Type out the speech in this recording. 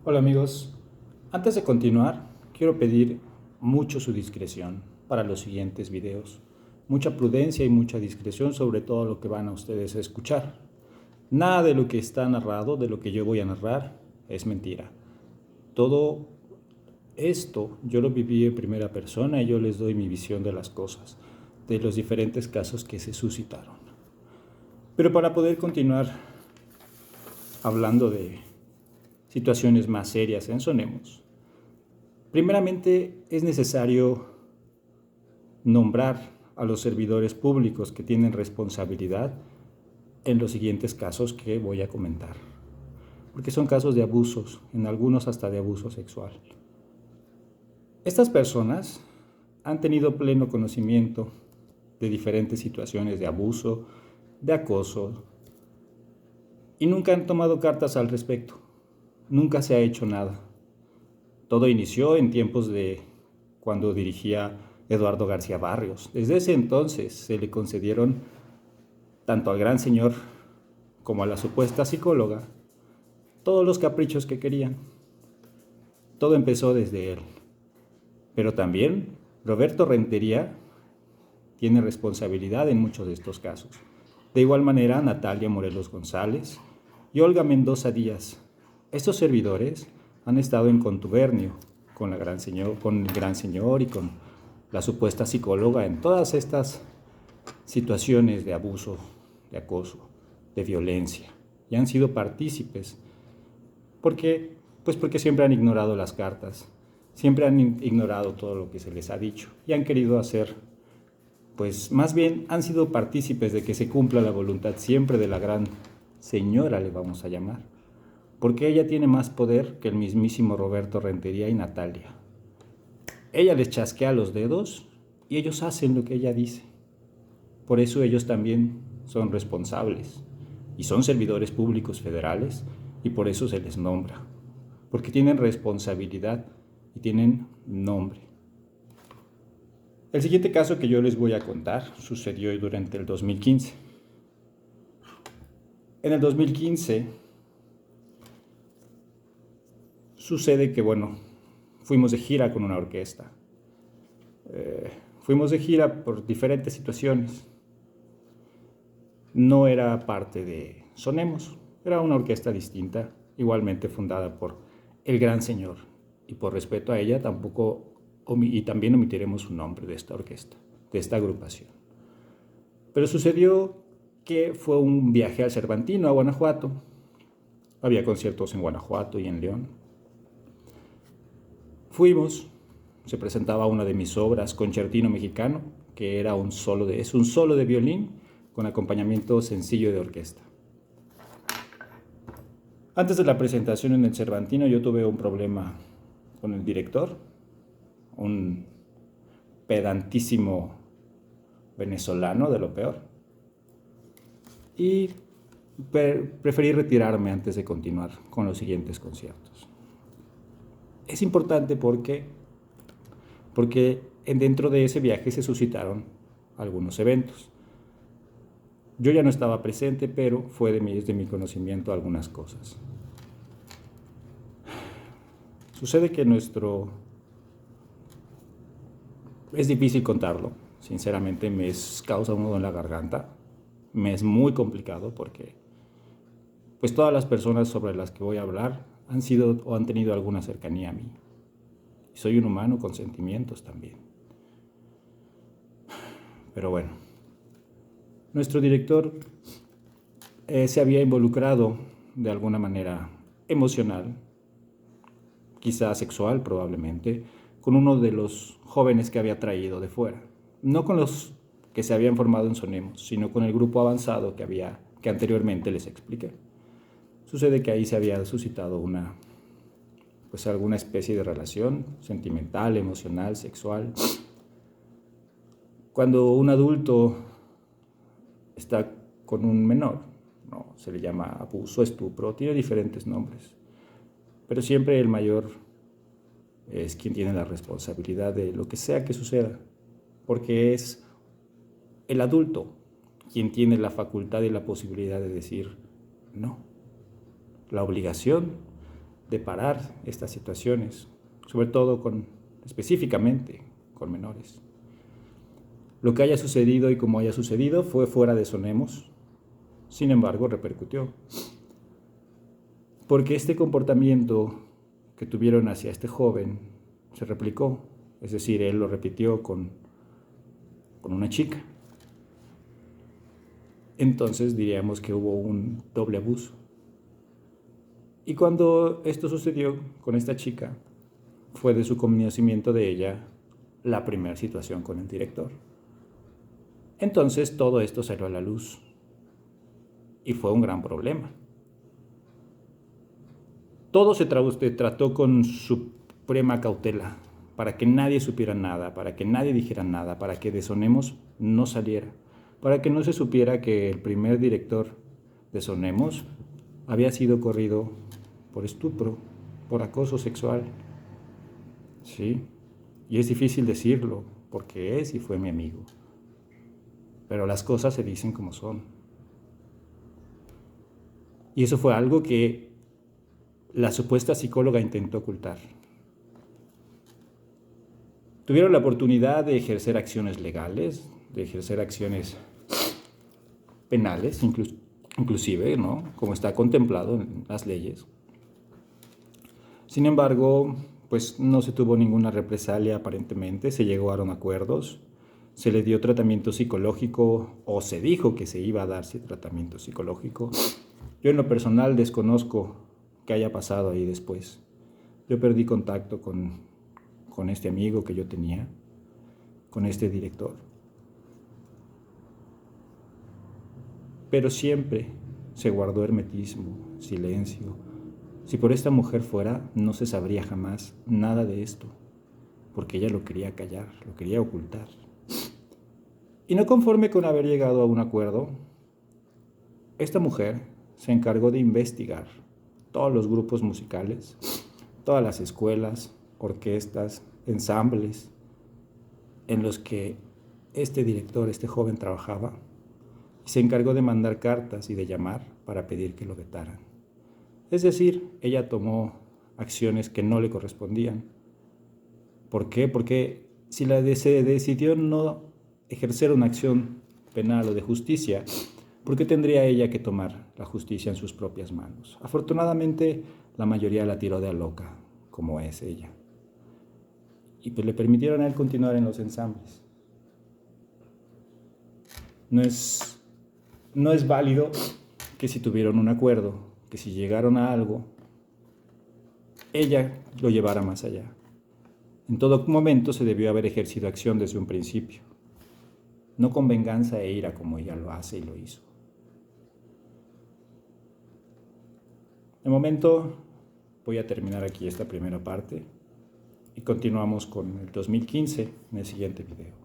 Hola amigos, antes de continuar, quiero pedir mucho su discreción para los siguientes videos. Mucha prudencia y mucha discreción sobre todo lo que van a ustedes a escuchar. Nada de lo que está narrado, de lo que yo voy a narrar, es mentira. Todo esto yo lo viví en primera persona y yo les doy mi visión de las cosas, de los diferentes casos que se suscitaron. Pero para poder continuar hablando de situaciones más serias en Sonemos, primeramente es necesario nombrar a los servidores públicos que tienen responsabilidad en los siguientes casos que voy a comentar, porque son casos de abusos, en algunos hasta de abuso sexual. Estas personas han tenido pleno conocimiento de diferentes situaciones de abuso, de acoso, y nunca han tomado cartas al respecto. Nunca se ha hecho nada. Todo inició en tiempos de cuando dirigía Eduardo García Barrios. Desde ese entonces se le concedieron tanto al gran señor como a la supuesta psicóloga todos los caprichos que querían. Todo empezó desde él. Pero también Roberto Rentería tiene responsabilidad en muchos de estos casos. De igual manera, Natalia Morelos González y Olga Mendoza Díaz. Estos servidores han estado en contubernio con el gran señor y con la supuesta psicóloga en todas estas situaciones de abuso, de acoso, de violencia, y han sido partícipes. ¿Por qué? Pues porque siempre han ignorado las cartas, siempre han ignorado todo lo que se les ha dicho y han querido hacer, pues más bien han sido partícipes de que se cumpla la voluntad siempre de la gran señora, le vamos a llamar, porque ella tiene más poder que el mismísimo Roberto Rentería y Natalia. Ella les chasquea los dedos y ellos hacen lo que ella dice. Por eso ellos también son responsables y son servidores públicos federales y por eso se les nombra, porque tienen responsabilidad y tienen nombre. El siguiente caso que yo les voy a contar sucedió durante el 2015. En el 2015 sucede que, fuimos de gira con una orquesta. Fuimos de gira por diferentes situaciones. No era parte de Sonemos, era una orquesta distinta, igualmente fundada por el gran señor. Y por respeto a ella también omitiremos su nombre de esta orquesta, de esta agrupación. Pero sucedió que fue un viaje al Cervantino, a Guanajuato. Había conciertos en Guanajuato y en León. Fuimos, se presentaba una de mis obras, Concertino Mexicano, que es un solo de violín con acompañamiento sencillo de orquesta. Antes de la presentación en el Cervantino yo tuve un problema con el director, un pedantísimo venezolano de lo peor, y preferí retirarme antes de continuar con los siguientes conciertos. Es importante porque dentro de ese viaje se suscitaron algunos eventos. Yo ya no estaba presente, pero fue de mi conocimiento algunas cosas. Sucede que es difícil contarlo, sinceramente me causa un nudo en la garganta, me es muy complicado porque pues todas las personas sobre las que voy a hablar han sido o han tenido alguna cercanía a mí. Y soy un humano con sentimientos también. Pero bueno, nuestro director se había involucrado de alguna manera emocional, quizá sexual probablemente, con uno de los jóvenes que había traído de fuera. No con los que se habían formado en Sonemos, sino con el grupo avanzado que anteriormente les expliqué. Sucede que ahí se había suscitado alguna especie de relación sentimental, emocional, sexual. Cuando un adulto está con un menor, no, se le llama abuso, estupro, tiene diferentes nombres, pero siempre el mayor es quien tiene la responsabilidad de lo que sea que suceda, porque es el adulto quien tiene la facultad y la posibilidad de decir no, la obligación de parar estas situaciones, sobre todo específicamente con menores. Lo que haya sucedido y como haya sucedido fue fuera de Sonemos, sin embargo repercutió. Porque este comportamiento que tuvieron hacia este joven se replicó, es decir, él lo repitió con una chica. Entonces diríamos que hubo un doble abuso. Y cuando esto sucedió con esta chica, fue de su conocimiento de ella la primera situación con el director. Entonces todo esto salió a la luz y fue un gran problema. Todo se trató con suprema cautela, para que nadie supiera nada, para que nadie dijera nada, para que de Sonemos no saliera, para que no se supiera que el primer director de Sonemos había sido corrido por estupro, por acoso sexual. Sí, y es difícil decirlo, porque es y fue mi amigo. Pero las cosas se dicen como son. Y eso fue algo que la supuesta psicóloga intentó ocultar. Tuvieron la oportunidad de ejercer acciones legales, de ejercer acciones penales, inclusive, ¿no? Como está contemplado en las leyes. Sin embargo, pues no se tuvo ninguna represalia aparentemente, se llegaron a acuerdos, se le dio tratamiento psicológico o se dijo que se iba a darse tratamiento psicológico. Yo en lo personal desconozco qué haya pasado ahí después. Yo perdí contacto con este amigo que yo tenía, con este director. Pero siempre se guardó hermetismo, silencio. Si por esta mujer fuera, no se sabría jamás nada de esto, porque ella lo quería callar, lo quería ocultar. Y no conforme con haber llegado a un acuerdo, esta mujer se encargó de investigar todos los grupos musicales, todas las escuelas, orquestas, ensambles en los que este director, este joven, trabajaba, y se encargó de mandar cartas y de llamar para pedir que lo vetaran. Es decir, ella tomó acciones que no le correspondían. ¿Por qué? Porque si se decidió no ejercer una acción penal o de justicia, ¿por qué tendría ella que tomar la justicia en sus propias manos? Afortunadamente, la mayoría la tiró de a loca, como es ella. Y pues le permitieron a él continuar en los ensambles. No es válido que si tuvieron un acuerdo, que si llegaron a algo, ella lo llevara más allá. En todo momento se debió haber ejercido acción desde un principio, no con venganza e ira como ella lo hace y lo hizo. De momento voy a terminar aquí esta primera parte y continuamos con el 2015 en el siguiente video.